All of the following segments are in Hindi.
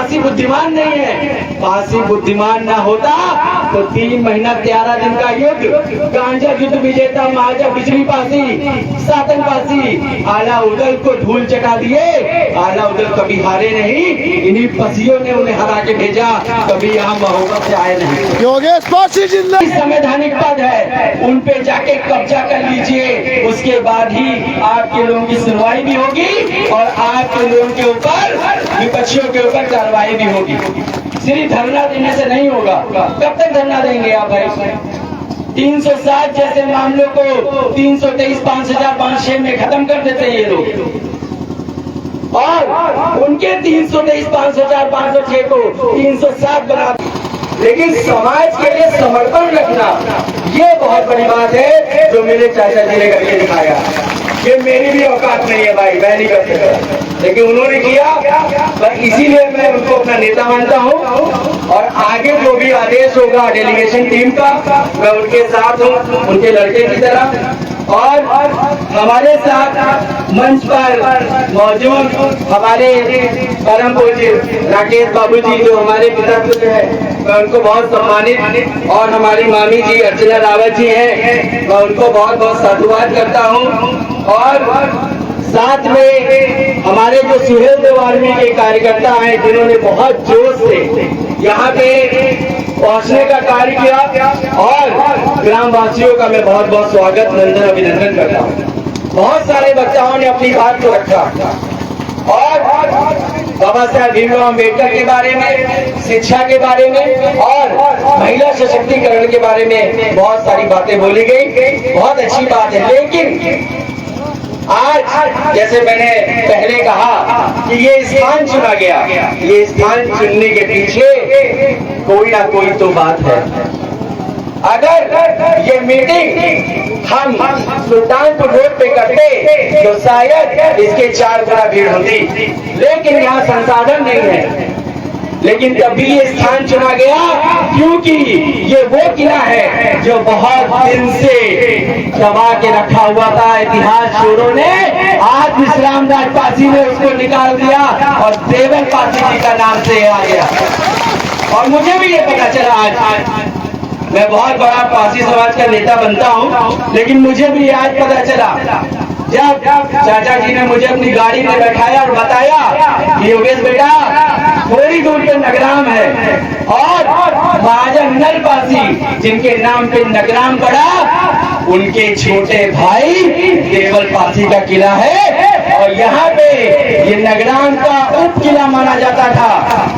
पासी बुद्धिमान नहीं है। पासी बुद्धिमान ना होता तो 3 महीना 13 दिन का युद्ध, गांजा युद्ध विजेता महाराजा बिजली पासी, सातन पासी आला उदल को धूल चटा दिए। आला उदल कभी हारे नहीं, इन्हीं पसियों ने उन्हें हरा के भेजा, कभी यहाँ मोहब्बत से आए नहीं। योगेश पासी जिंदाबाद। संवैधानिक पद है, उन पे जाके कब्जा कर लीजिए, उसके बाद ही आपके लोगों की सुनवाई भी होगी और आपके लोगों के ऊपर, विपक्षियों के ऊपर कार्रवाई भी होगी। सिर्फ धरना देने से नहीं होगा। कब तक धरना देंगे आप भाई? 307 जैसे मामलों को 323 5506 में खत्म कर देते हैं ये लोग, और उनके 323 5506 को 307 बना। लेकिन समाज के लिए समर्पण रखना ये बहुत बड़ी बात है जो मेरे चाचा जी ने करके दिखाया। ये मेरी भी औकात नहीं है भाई, मैं नहीं कर सकता, लेकिन उन्होंने किया, पर इसीलिए मैं उनको अपना नेता मानता हूँ। और आगे जो भी आदेश होगा डेलीगेशन टीम का, मैं उनके साथ हूँ, उनके लड़के की तरह। और हमारे साथ मंच पर मौजूद हमारे परम पूज्य राकेश बाबू जी, जो हमारे पिता पुत्र है, मैं उनको बहुत सम्मानित, और हमारी मामी जी अर्चना रावत जी हैं, मैं उनको बहुत बहुत साधुवाद करता हूँ। और साथ में हमारे जो सुहेल देव आर्मी के कार्यकर्ता हैं, जिन्होंने बहुत जोश से यहाँ पे पहुंचने का कार्य किया, और ग्रामवासियों का मैं बहुत बहुत स्वागत, नंदन, अभिनंदन करता हूँ। बहुत सारे बच्चाओं ने अपनी बात को रखा और बाबा साहब भीमराव अम्बेडकर के बारे में, शिक्षा के बारे में और महिला सशक्तिकरण के बारे में बहुत सारी बातें बोली गई। बहुत अच्छी बात है, लेकिन आज जैसे मैंने पहले कहा कि ये स्थान चुना गया, ये स्थान चुनने के पीछे कोई ना कोई तो बात है। अगर ये मीटिंग हम सुल्तानपुर रोड पे करते तो शायद इसके 4 गुना भीड़ होती, लेकिन यहाँ संसाधन नहीं है। लेकिन तभी ये स्थान चुना गया क्योंकि ये वो किला है जो बहुत दिन से दबा के रखा हुआ था। इतिहास चोरों ने, आज विश्राम दास पासी ने उसको निकाल दिया और देवल पासी जी का नाम से आ गया। और मुझे भी ये पता चला, आज मैं बहुत बड़ा पासी समाज का नेता बनता हूँ, लेकिन मुझे भी आज पता चला जब चाचा जी ने मुझे अपनी गाड़ी में बैठाया और बताया कि योगेश बेटा, थोड़ी दूर पे नगराम है, और महाराजा नल पासी जिनके नाम पे नगराम पड़ा, उनके छोटे भाई देवल पासी का किला है, और यहाँ पे ये नगराम का उप किला माना जाता था।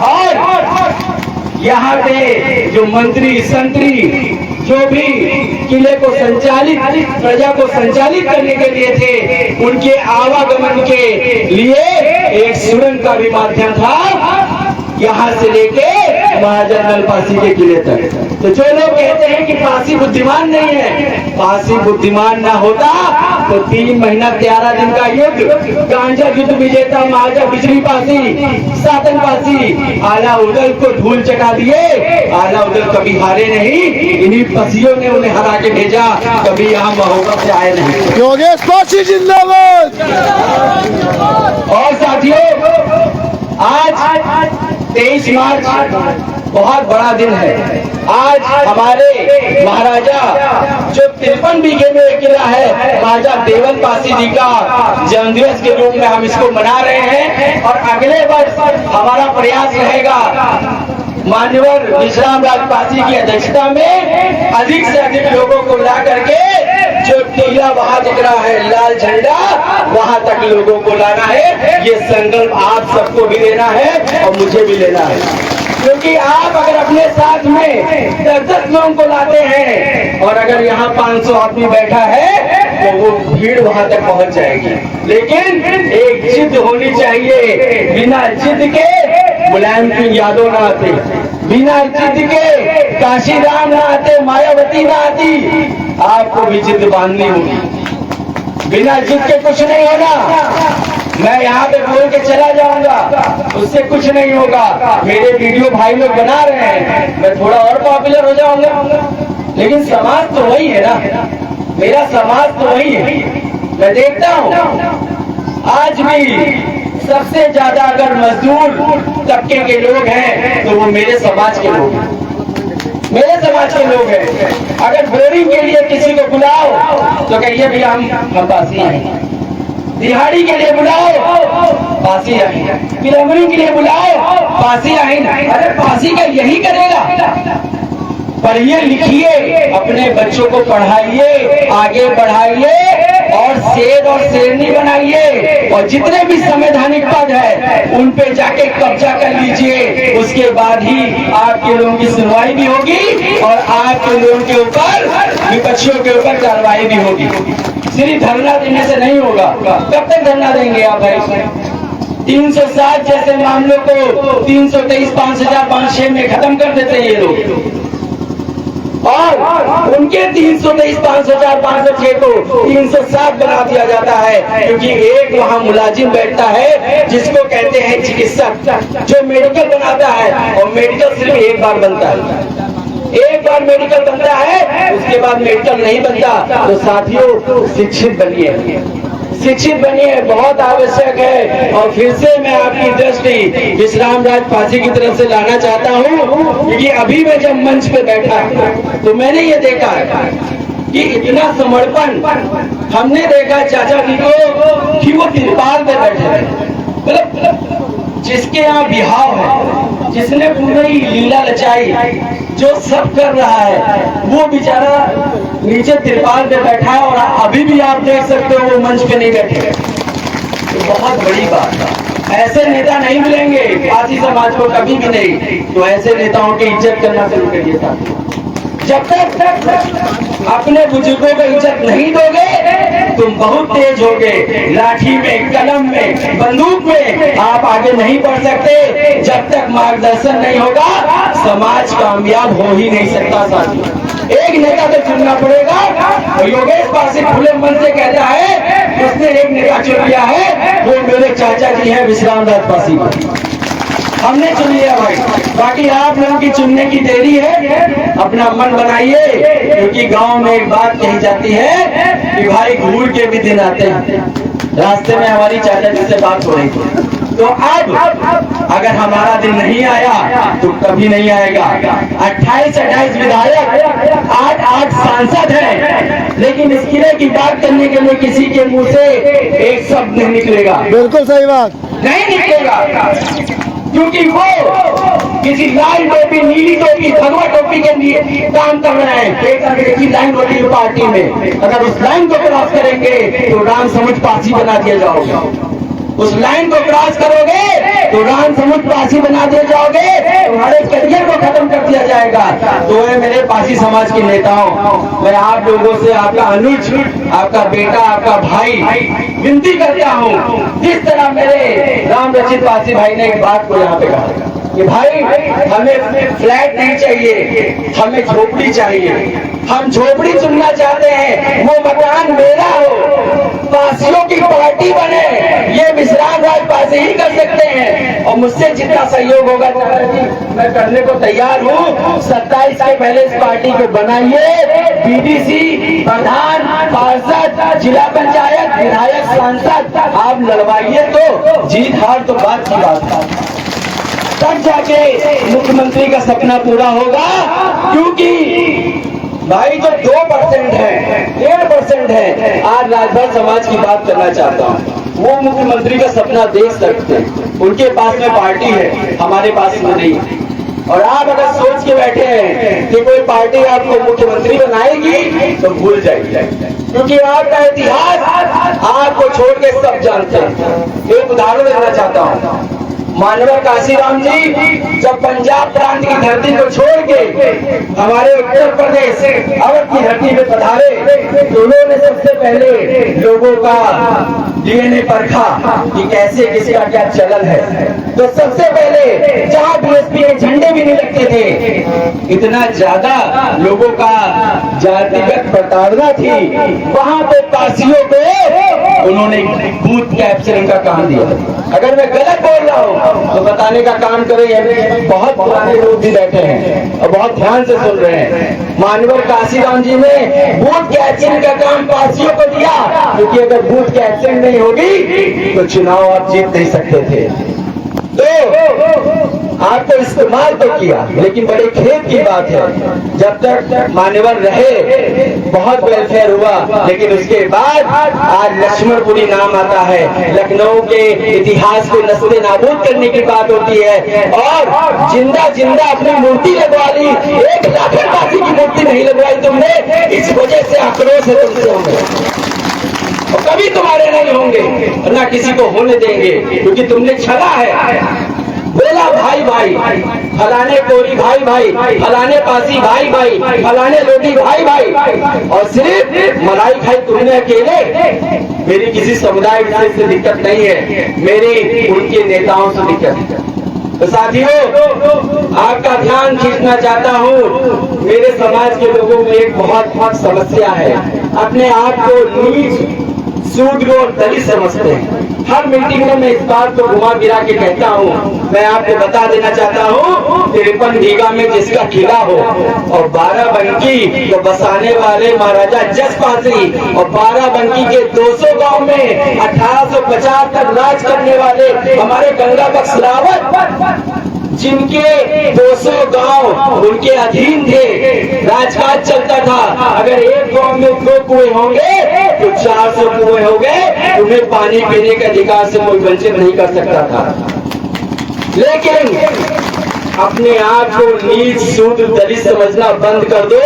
और यहाँ पे जो मंत्री संतरी जो भी किले को संचालित, प्रजा को संचालित करने के लिए थे, उनके आवागमन के लिए एक सुरंग का भी माध्यम था, यहाँ से लेके महाराजा नल पासी के किले तक। तो जो लोग कहते हैं कि पासी बुद्धिमान नहीं है, पासी बुद्धिमान ना होता तो 3 महीना 13 दिन का युद्ध, गांजा युद्ध विजेता महाराजा बिजली पासी, सातन पासी आला उदल को धूल चटा दिए। आला उदल कभी हारे नहीं, इन्हीं पसियों ने उन्हें हरा के भेजा, कभी यहाँ मोहब्बत से आए नहीं। योगेश पासी जिंदाबाद। और साथियों, आज 23 मार्च बहुत बड़ा दिन है। आज हमारे महाराजा जो 53 बीघे में एक किला है, महाराजा देवल पासी जी का जन्मदिवस के रूप में हम इसको मना रहे हैं। और अगले वर्ष हमारा प्रयास रहेगा मान्यवर विश्राम दास पासी की अध्यक्षता में अधिक से अधिक लोगों को ला करके जो टीला वहां दिख रहा है, लाल झंडा, वहां तक लोगों को लाना है। ये संकल्प आप सबको भी लेना है और मुझे भी लेना है, क्योंकि आप अगर अपने साथ में 10-10 लोगों को लाते हैं और अगर यहाँ 500 आदमी बैठा है तो वो भीड़ वहां तक पहुंच जाएगी। लेकिन एक जिद होनी चाहिए, बिना जिद के मुलायम सिंह यादव ना आते, बिना जिद के काशीराम ना आते, मायावती ना आती। आपको भी जिद बांधनी होगी, बिना जिद के कुछ नहीं होना। मैं यहाँ पे बोल के चला जाऊंगा, उससे कुछ नहीं होगा। मेरे वीडियो भाई लोग बना रहे हैं, मैं थोड़ा और पॉपुलर हो जाऊंगा, लेकिन समाज तो वही है ना, मेरा समाज तो वही है। मैं देखता हूँ आज भी सबसे ज्यादा अगर मजदूर तबके के लोग हैं तो वो मेरे समाज के लोग हैं, मेरे समाज के लोग हैं। अगर बोरिंग के लिए किसी को बुलाओ तो कहिए भैया हम पासी हैं, दिहाड़ी के लिए बुलाओ पासी आए, प्लम्बरिंग के लिए बुलाओ पासी आए। अरे पासी का यही करेगा। पढ़िए लिखिए, अपने बच्चों को पढ़ाइए, आगे बढ़ाइए और शेर और शेरनी बनाइए, और जितने भी संवैधानिक पद है उन पे जाके कब्जा कर लीजिए। उसके बाद ही आपके लोगों की सुनवाई भी होगी और आपके लोगों के ऊपर, विपक्षियों के ऊपर कार्रवाई भी होगी। सिर्फ धरना देने से नहीं होगा। कब तक धरना देंगे आप भाई? 307 जैसे मामलों को 323 5506 में खत्म कर देते हैं ये लोग, और उनके 323 5506 को 307 बना दिया जाता है, क्योंकि एक वहाँ मुलाजिम बैठता है जिसको कहते हैं चिकित्सक, जो मेडिकल बनाता है, और मेडिकल सिर्फ एक बार बनता है, एक बार मेडिकल बनता है, उसके बाद मेडिकल नहीं बनता। तो साथियों, शिक्षित बनिए, शिक्षित बनिए, बहुत आवश्यक है। और फिर से मैं आपकी दृष्टि विश्राम राज पासी की तरफ से लाना चाहता हूँ, क्योंकि अभी मैं जब मंच पे बैठा तो मैंने ये देखा कि इतना समर्पण हमने देखा चाचा जी को कि वो तिरपाल पे बैठे हैं। मतलब जिसके यहाँ बिहाव है, जिसने पूरी लीला रचाई, जो सब कर रहा है, वो बेचारा नीचे तिरपाल पे बैठा है, और अभी भी आप देख सकते हो वो मंच पे नहीं बैठे। तो बहुत बड़ी बात है। ऐसे नेता नहीं मिलेंगे पासी समाज को कभी भी नहीं। तो ऐसे नेताओं की इज्जत करना शुरू करिए साथियों। जब तक अपने बुजुर्गों को इज्जत नहीं दोगे तुम बहुत तेज होगे, लाठी में, कलम में, बंदूक में आप आगे नहीं बढ़ सकते। जब तक मार्गदर्शन नहीं होगा समाज कामयाब हो ही नहीं सकता साथियों। एक नेता तो चुनना पड़ेगा, और योगेश पासी खुले मन से कहता है उसने एक नेता चुन लिया है, वो मेरे चाचा जी हैं विश्राम राज पासी, हमने चुन लिया भाई। बाकी आप लोगों की चुनने की देरी है, अपना मन बनाइए, क्योंकि गांव में एक बात कही जाती है कि भाई घूर के भी दिन आते हैं। रास्ते में हमारी चाचा जी से बात हो रही थी, तो अब अगर हमारा दिन नहीं आया तो कभी नहीं आएगा। 28 विधायक, 8 सांसद हैं, लेकिन इस किले की बात करने के लिए किसी के मुंह से एक शब्द नहीं निकलेगा। बिल्कुल सही बात, नहीं निकलेगा, क्योंकि वो किसी लाल टोपी, नीली टोपी, भगवा टोपी के लिए काम कर रहे हैं। एक अंग्रेजी लाइन होती है पार्टी में, अगर उस लाइन को क्रॉस करेंगे तो राम समुद्र पासी बना दिया जाओगे। उस लाइन को क्रॉस करोगे तो राम समुद्र पासी बना दिए जाओगे, तुम्हारे करियर को खत्म कर दिया जाएगा। तो है मेरे पासी समाज के नेताओं, मैं आप लोगों से, आपका अनुज, आपका बेटा, आपका भाई विनती करता हूँ, जिस तरह मेरे राम रचित पासी भाई ने एक बात को यहाँ पे कहा कि भाई हमें फ्लैट नहीं चाहिए, हमें झोपड़ी चाहिए, हम झोपड़ी चुनना चाहते हैं, वो मकान मेरा हो, पासियों की पार्टी बने, ये विश्राम राज पासी ही कर सकते हैं। और मुझसे जितना सहयोग होगा मैं करने को तैयार हूँ। 27 से पहले इस पार्टी को बनाइए, बीडीसी, प्रधान, पार्षद, जिला पंचायत, विधायक, सांसद आप लड़वाइए, तो जीत हार तो बात की बात है, तब जाके मुख्यमंत्री का सपना पूरा होगा। क्योंकि भाई जो 2% है, 1.5% है, आज राजभर समाज की बात करना चाहता हूँ, वो मुख्यमंत्री का सपना देख सकते हैं। उनके पास में पार्टी है, हमारे पास में नहीं। और आप अगर सोच के बैठे हैं कि कोई पार्टी आपको मुख्यमंत्री बनाएगी तो भूल जाइए, क्योंकि आपका इतिहास आपको छोड़ के सब जानते हैं। एक उदाहरण देना चाहता हूँ, मानवर काशीराम जी जब पंजाब प्रांत की धरती को छोड़ के हमारे उत्तर प्रदेश अवध की धरती में पधारे, तो उन्होंने सबसे पहले लोगों का डीएनए परखा कि कैसे किसका क्या चलन है। तो सबसे पहले जहाँ बीएसपी के झंडे भी नहीं लगते थे, इतना ज्यादा लोगों का जातिगत प्रताड़ना थी, वहां पे पासियों को उन्होंने बूथ कैप्चरिंग का काम दिया। अगर मैं गलत बोल रहा हूँ तो बताने का काम करें। बहुत पुराने लोग भी बैठे हैं और बहुत ध्यान से सुन रहे हैं। मानवर काशीराम जी ने बूथ कैप्चरिंग का काम पार्टियों को दिया, क्योंकि अगर बूथ कैप्चरिंग नहीं होगी तो चुनाव आप जीत नहीं सकते थे। तो आपको इस्तेमाल तो किया, लेकिन बड़े खेद की बात है, जब तक मान्यवर रहे बहुत वेलफेयर हुआ, लेकिन उसके बाद आज लक्ष्मणपुरी नाम आता है। लखनऊ के इतिहास को नस्ते नाबूद करने की बात होती है और जिंदा जिंदा अपनी मूर्ति लगवा ली। एक लाखरवासी की मूर्ति नहीं लगवाई तुमने, इस वजह से आक्रोश है तुमसे हमें, और कभी तुम्हारे नहीं होंगे ना किसी को होने देंगे, क्योंकि तुमने छला है। बोला भाई भाई, फलाने कोरी भाई भाई, फलाने पासी भाई भाई, फलाने लोटी भाई भाई, और सिर्फ मलाई खाई तुमने अकेले। मेरी किसी समुदाय से दिक्कत नहीं है, मेरी उनके नेताओं से दिक्कत है। तो साथियों, आपका ध्यान खींचना चाहता हूँ, मेरे समाज के लोगों में एक बहुत समस्या है, अपने आप को नीच, शूद्र और दलित समझते हैं। हर मीटिंग में मैं इस बात को घुमा गिरा के कहता हूँ। मैं आपको बता देना चाहता हूँ, 53 बीघा में जिसका किला हो और 12 बंकी को बसाने वाले महाराजा जसपासी, और 12 बंकी के 200 गांव में 1850 तक राज करने वाले हमारे गंगा बख्श रावत, जिनके 200 गांव उनके अधीन थे, राजकाज चलता था। अगर एक गांव में 2 कुएं होंगे तो 400 कुएं हो गए, उन्हें पानी पीने के अधिकार से कोई वंचित नहीं कर सकता था। लेकिन अपने आप को नीच, शूद्र, दलित समझना बंद कर दो,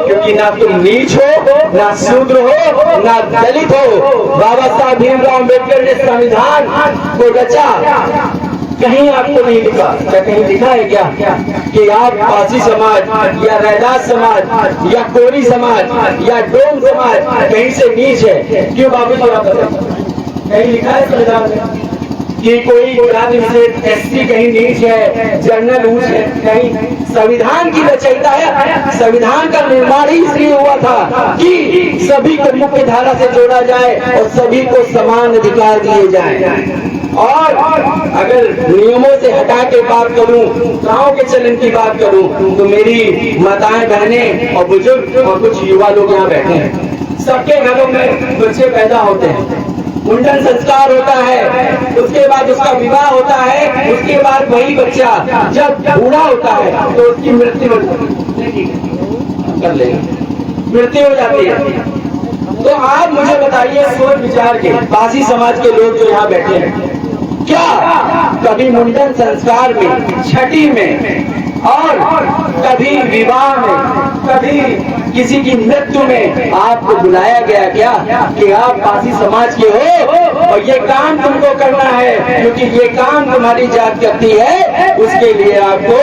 क्योंकि ना तुम नीच हो, ना शूद्र हो, ना दलित हो। बाबा साहब भीमराव अम्बेडकर ने संविधान को रचा, कहीं आपको नहीं लिखा, क्या कहीं लिखा है क्या कि आप पासी समाज या रैदास समाज या कोरी समाज या डोम समाज कहीं से नीच है? क्यों बाबू जी आप बताइए, कहीं लिखा है संविधान में कि कोई जाति विशेष एससी कहीं नीच है, जनरल ऊंच है? नहीं। संविधान की रचयिता है। संविधान का निर्माण ही इसलिए हुआ था कि सभी को मुख्य धारा से जोड़ा जाए और सभी को समान अधिकार दिए जाए। और अगर नियमों से हटा के बात करूं, गांव के चलन की बात करूं, तो मेरी माताएं, बहनें और बुजुर्ग और कुछ युवा लोग यहाँ बैठे हैं। सबके घरों में बच्चे पैदा होते हैं, मुंडन संस्कार होता है, उसके बाद उसका विवाह होता है, उसके बाद वही बच्चा जब बूढ़ा होता है तो उसकी मृत्यु कर लेगा, मृत्यु हो जाती है। तो आप मुझे बताइए, सोच विचार के पासी समाज के लोग जो यहाँ बैठे हैं, क्या कभी मुंडन संस्कार में, छठी में और कभी विवाह में, कभी किसी की मृत्यु में आपको बुलाया गया क्या कि आप पासी समाज के हो और ये काम तुमको करना है, क्योंकि ये काम तुम्हारी जात करती है, उसके लिए आपको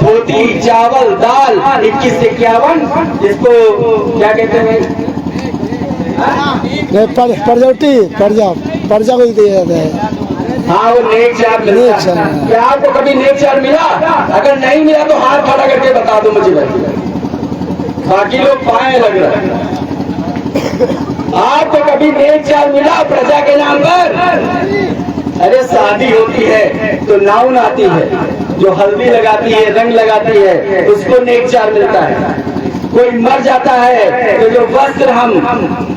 धोती, चावल, दाल 21-51, जिसको क्या कहते हैं, पर्जा को दिया जाता है। हाँ, वो नेक चार मिलता है। क्या आपको कभी नेक चार मिला? अगर नहीं मिला तो हाथ खड़ा करके बता दो मुझे भाई, बाकी लोग पाए लग रहा है। आपको कभी नेक चार मिला प्रजा के नाम पर? अरे शादी होती है तो नाउन आती है, जो हल्दी लगाती है, रंग लगाती है, उसको नेक चार मिलता है। कोई मर जाता है तो जो वस्त्र हम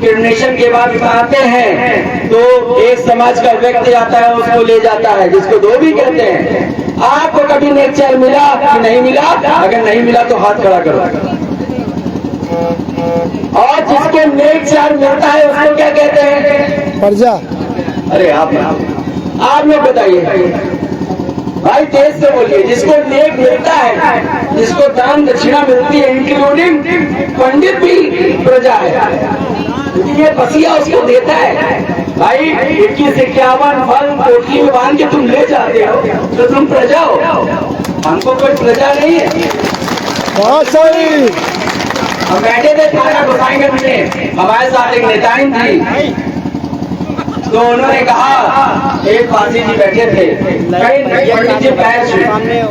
क्रिमेशन के बाद उतारते हैं तो एक समाज का व्यक्ति आता है, उसको ले जाता है, जिसको धोबी कहते हैं। आपको कभी नेक चार मिला कि नहीं मिला? अगर नहीं मिला तो हाथ खड़ा करो। और जिसको नेक चार मिलता है उसको क्या कहते हैं? पर्जा। अरे आप लोग बताइए भाई, तेज से बोलिए। जिसको नेक मिलता है, जिसको दान दक्षिणा मिलती है, इंक्लूडिंग पंडित भी प्रजा है, क्योंकि ये बसिया उसको देता है। भाई 21-51 फल पोटली में बांध के तुम ले जाते हो तो तुम प्रजा हो, हमको कोई प्रजा नहीं है। बहुत सही। हम बैठे थे थाना गोसाईगंज में, हमारे साथ एक नेताइन थी, तो उन्होंने कहा, एक पासी जी बैठे थे, कहीं नैया नीचे पैर छू,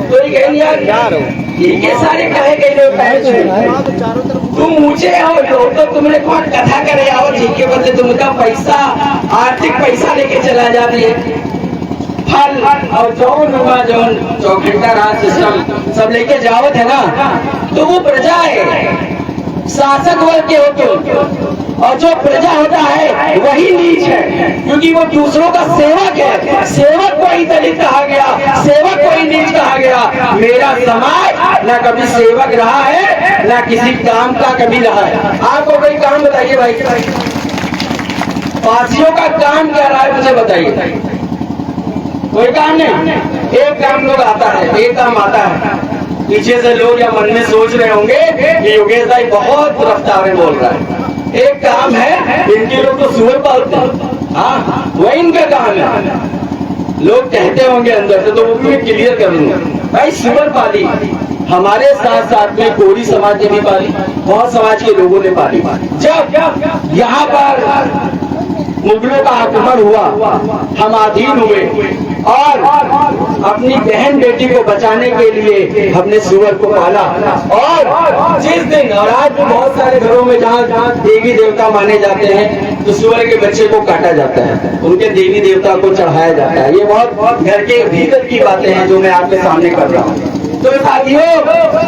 तो ये कहें यार ये सारे कहे गए पैर छू, तुम ऊंचे आओ तो तुमने कौन कथा करे आओ ठीक के बदले तुमका पैसा आर्थिक पैसा लेके चला जाती है, फल और जौन हुआ जौन चौखटा राज सिस्टम सब लेके जाओ थे ना, तो वो प्रजा है, शासक वर्ग के होते, और जो प्रजा होता है वही नीच है, क्योंकि वो दूसरों का सेवक है। सेवक को ही दलित कहा गया, सेवक को ही नीच कहा गया। मेरा समाज ना कभी सेवक रहा है, ना किसी काम का कभी रहा है। आपको कोई काम बताइए भाई, पासियों का काम क्या रहा है मुझे बताइए। कोई काम नहीं, एक काम लोग आता है, एक काम आता है। पीछे से लोग या मन में सोच रहे होंगे कि योगेश भाई बहुत रफ्तार में बोल रहा है। एक काम है, इनके लोग तो सुअर पालते हैं, हाँ वही इनका काम है। लोग कहते होंगे अंदर से, तो वो भी क्लियर करूंगा भाई, सुअर पाली हमारे साथ साथ में कोरी समाज ने भी पाली, बहुत समाज के लोगों ने पाली। जब यहाँ पर मुगलों का आक्रमण हुआ, हम अधीन हुए और अपनी बहन बेटी को बचाने के लिए हमने सुअर को पाला। और जिस दिन, और आज भी बहुत सारे घरों में जहाँ देवी देवता माने जाते हैं, तो सुअर के बच्चे को काटा जाता है, उनके देवी देवता को चढ़ाया जाता है। ये बहुत घर के भीतर की बातें हैं जो मैं आपके सामने कर रहा हूँ। तो साथियों,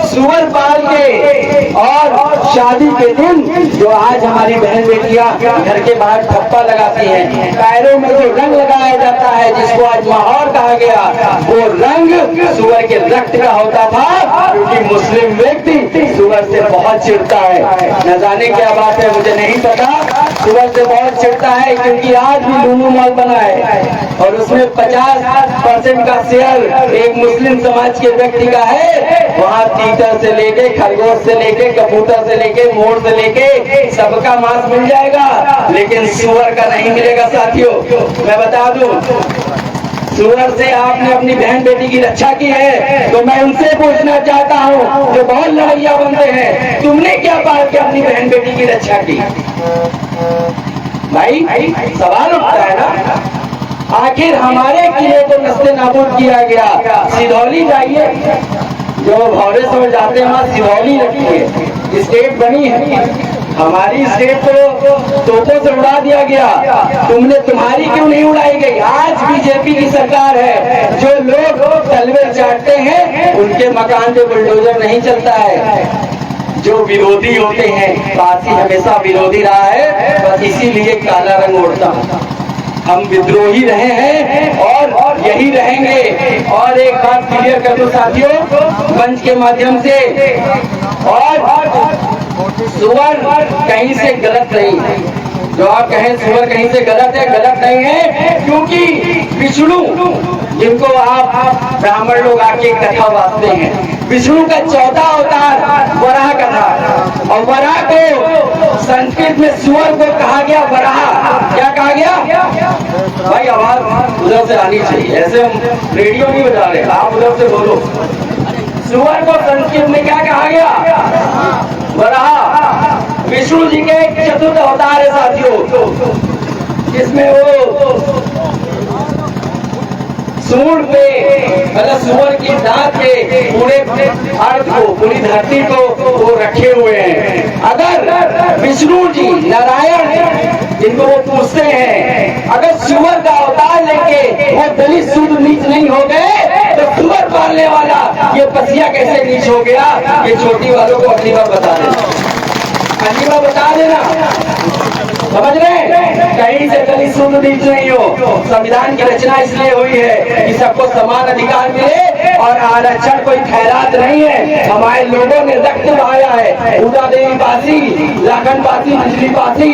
सुअर पाल के और शादी के दिन जो आज हमारी बहन बेटियां घर के बाहर ठप्पा लगाती हैं, पैरों में जो रंग लगाया जाता है जिसको आज माहौर कहा गया, वो रंग सुअर के रक्त का होता था, क्योंकि मुस्लिम व्यक्ति सुअर से बहुत चिढ़ता है। न जाने क्या बात है, मुझे नहीं पता, सुअर से बहुत चिढ़ता है, क्योंकि आज भी लूलू मॉल बना है और उसमें 50% का शेयर एक मुस्लिम समाज के व्यक्ति का है। वहाँ तीतर से लेके, खरगोश से लेके, कबूतर से लेके, मोर से लेके सबका मांस मिल जाएगा, लेकिन सुअर का नहीं मिलेगा। साथियों, मैं बता दूं, सुअर से आपने अपनी बहन बेटी की रक्षा की है, तो मैं उनसे पूछना चाहता हूँ जो बहुत लड़ैया बनते हैं, तुमने क्या पाल के अपनी बहन बेटी की रक्षा की? भाई सवाल उठता है ना, आखिर हमारे किले को नस्ते नाबूद किया गया। सिधौली जाइए, जो भौरेश्वर जाते हैं वहाँ सिधौली रखी है, स्टेट बनी है, हमारी स्टेट को तोपों से उड़ा दिया गया। तुम्हारी क्यों नहीं उड़ाई गई? आज बीजेपी की सरकार है, जो लोग तलवे चाटते हैं उनके मकान पे बुलडोजर नहीं चलता है। जो विरोधी होते हैं, पासी हमेशा विरोधी रहा है, बस इसीलिए काला रंग ओढ़ता। हम विद्रोही रहे हैं और यही रहेंगे। और एक बात क्लियर कर दूं साथियों, मंच के माध्यम से, और सुअर कहीं से गलत नहीं है। जो आप कहें सुअर कहीं से गलत है, गलत नहीं है, क्योंकि विष्णु जिनको आप ब्राह्मण लोग आके कथा बांटते हैं, विष्णु का 14 अवतार वराह का था, और वराह को संस्कृत में सुअर को कहा गया वराह। क्या कहा गया भाई? आवाज उधर से आनी चाहिए, ऐसे हम रेडियो नहीं बजा रहे, आप उधर से बोलो। सुअर को संस्कृत में क्या कहा गया? वराह। विष्णु जी के चतुर्थ अवतार है साथियों, जिसमें वो सूंड पे, मतलब सुअर की दांत पे पूरे अर्थ को, पूरी धरती को वो रखे हुए हैं। अगर विष्णु जी नारायण जिनको वो पूछते हैं, अगर सुअर का अवतार लेके वो दलित शुद्ध नीच नहीं हो गए, तो सुअर पालने वाला ये पसिया कैसे नीच हो गया? ये छोटी वालों को अगली बार बता देना, अगली बार बता देना। समझ रहे हैं? कहीं से दलित शुद्ध नीच नहीं हो। संविधान की रचना इसलिए हुई है कि सबको समान अधिकार मिले, और आरक्षण कोई खैरात नहीं है। हमारे लोगों ने रक्त बहाया है, उदा देवी पासी, लाखन पासी, बिजली पासी,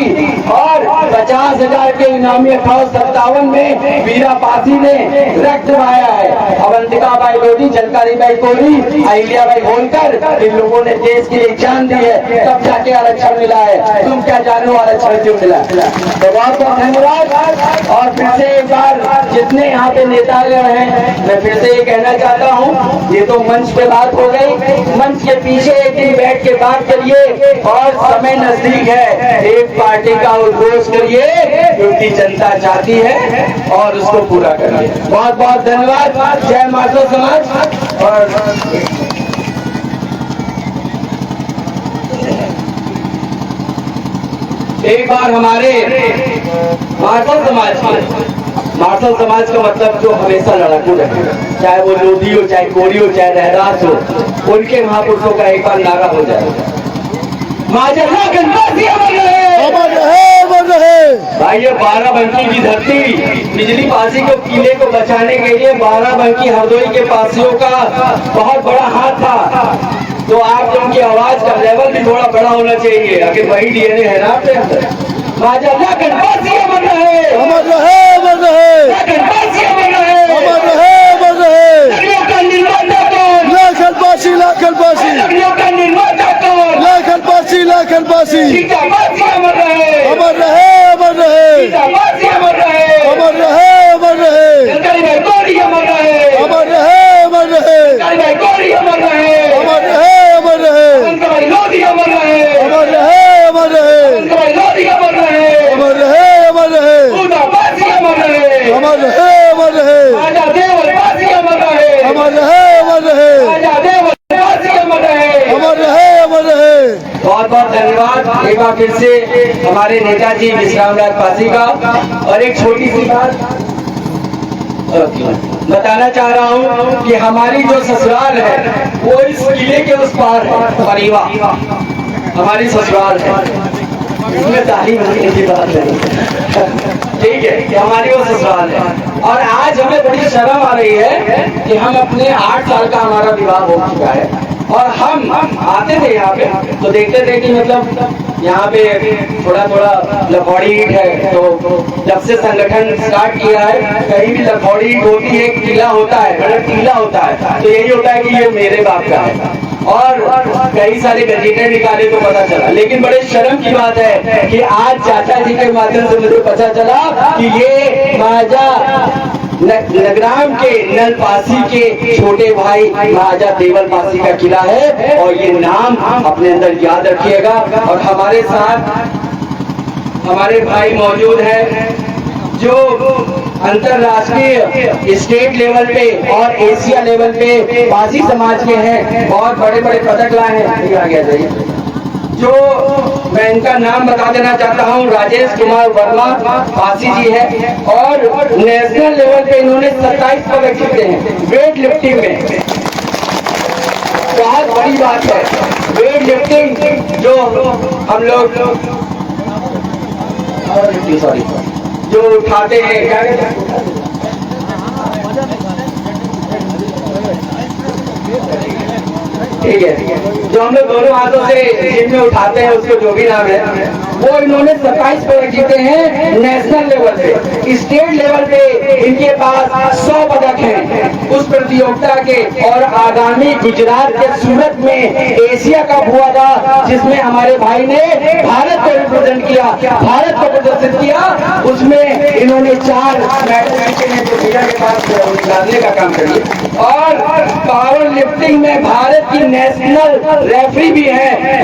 और 50,000 के इनामी 58 में वीरा पासी ने रक्त बहाया है। अवंतिका बाई लोधी, झलकारी बाई कोरी, अहिल्या बाई होलकर, इन लोगों ने देश के लिए जान दी है, तब जाके आरक्षण मिला है। तुम क्या जानो आरक्षण क्यों मिला? तो बहुत बहुत धन्यवाद। और फिर से एक बार जितने यहाँ पे नेतागण हैं, मैं फिर से ये कहना चाहता हूँ ये तो मंच पे बात हो गई, मंच के पीछे एक दिन बैठ के बात करिए और समय नजदीक है, एक पार्टी का उद्घोष करिए क्योंकि जनता चाहती है और उसको पूरा करिए। बहुत बहुत धन्यवाद। जय माधव समाज। और एक बार हमारे मार्शल समाज का मतलब जो हमेशा लड़ाकू रहे, चाहे वो लोधी हो, चाहे कोरी हो, चाहे रहरास हो, उनके महापुरुषों का एक बार नारा हो जाए, माजल्ला गणपति अमर रहे, अमर रहे, अमर रहे। भाई ये बाराबंकी की धरती, बिजली पासी को किले को बचाने के लिए बाराबंकी हरदोई के पासियों का बहुत बड़ा हाथ था। तो आप उनकी आवाज का लेवल भी थोड़ा बड़ा होना चाहिए, आखिर वही डीएनए है ना आपके अंदर। माजल्ला गणपति अमर रहे, अमर रहे, अमर रहे, गणपति अमर रहे, अमर रहे, अमर रहे। नदियों का निर्माता कौन? लाखनपासी, लाखनपासी, नदियों का निर्माता कौन? लाखनपासी, लाखनपासी। सीतापासी अमर रहे, अमर रहे, अमर रहे, सीतापासी अमर रहे, अमर रहे, अमर रहे, सरकारी भाई गौरी अमर रहे, अमर रहे, अमर रहे, सरकारी भाई गौरी अमर रहे, अमर रहे, अमर रहे, सरकारी लोधी अमर रहे, अमर रहे, अमर रहे, सरकारी लोधी अमर रहे, अमर रहे, अमर रहे, सीतापासी अमर रहे, अमर रहे, अमर रहे, राजा देवलपासी अमर रहे, अमर रहे, अमर रहे, राजा देवलपासी अमर रहे। अमर रहे, अमर रहे। बहुत बहुत धन्यवाद एक बार फिर से हमारे नेताजी विश्राम राजपासी का। और एक छोटी सी बात बताना चाह रहा हूँ कि हमारी जो ससुराल है वो इस किले के उस पार है, परिवार हमारी ससुराल है, इसमें तारीफ करने की बात नहीं। ठीक है कि हमारी वो ससुराल है। और आज हमें बड़ी शर्म आ रही है कि हम अपने 8 साल का हमारा विवाह हो चुका है और हम आते थे यहाँ पे तो देखते थे कि मतलब यहाँ पे थोड़ा थोड़ा लखौड़ी ईंट है। तो जब से संगठन स्टार्ट किया है कहीं भी लखौड़ी ईंट होती है, टीला होता है, मतलब टीला होता है, तो यही होता है कि ये मेरे बाप का है। और कई सारे गजेटे निकाले तो पता चला, लेकिन बड़े शर्म की बात है कि आज चाचा जी के माध्यम से मुझे पता चला कि ये महाराजा नगराम के नलपासी के छोटे भाई महाराजा देवलपासी का किला है। और ये नाम अपने अंदर याद रखिएगा। और हमारे साथ हमारे भाई मौजूद हैं जो अंतरराष्ट्रीय स्टेट लेवल पे और एशिया लेवल पे पासी समाज के हैं, बहुत बड़े बड़े पदक लाए हैं। आ गया जाइए, जो मैं इनका नाम बता देना चाहता हूँ, राजेश कुमार वर्मा पासी जी है और नेशनल लेवल पे इन्होंने 27 पदक जीते हैं वेट लिफ्टिंग में। बहुत बड़ी बात है वेट लिफ्टिंग, जो हम लोग सॉरी जो उठाते हैं, क्या कहते हैं, ठीक है, जो हम लोग दोनों हाथों से जिम में उठाते हैं उसको जो भी नाम है, वो इन्होंने 27 पदक जीते हैं नेशनल लेवल पे। स्टेट लेवल पे इनके पास 100 पदक हैं उस प्रतियोगिता के। और आगामी गुजरात के सूरत में एशिया कप हुआ था जिसमें हमारे भाई ने भारत को रिप्रेजेंट किया, भारत को प्रदर्शित किया, उसमें इन्होंने 4 मेडल जीते हैं जो भैया के पास निकालने का काम करिए। और पावर लिफ्टिंग में भारत की नेशनल रेफरी भी है।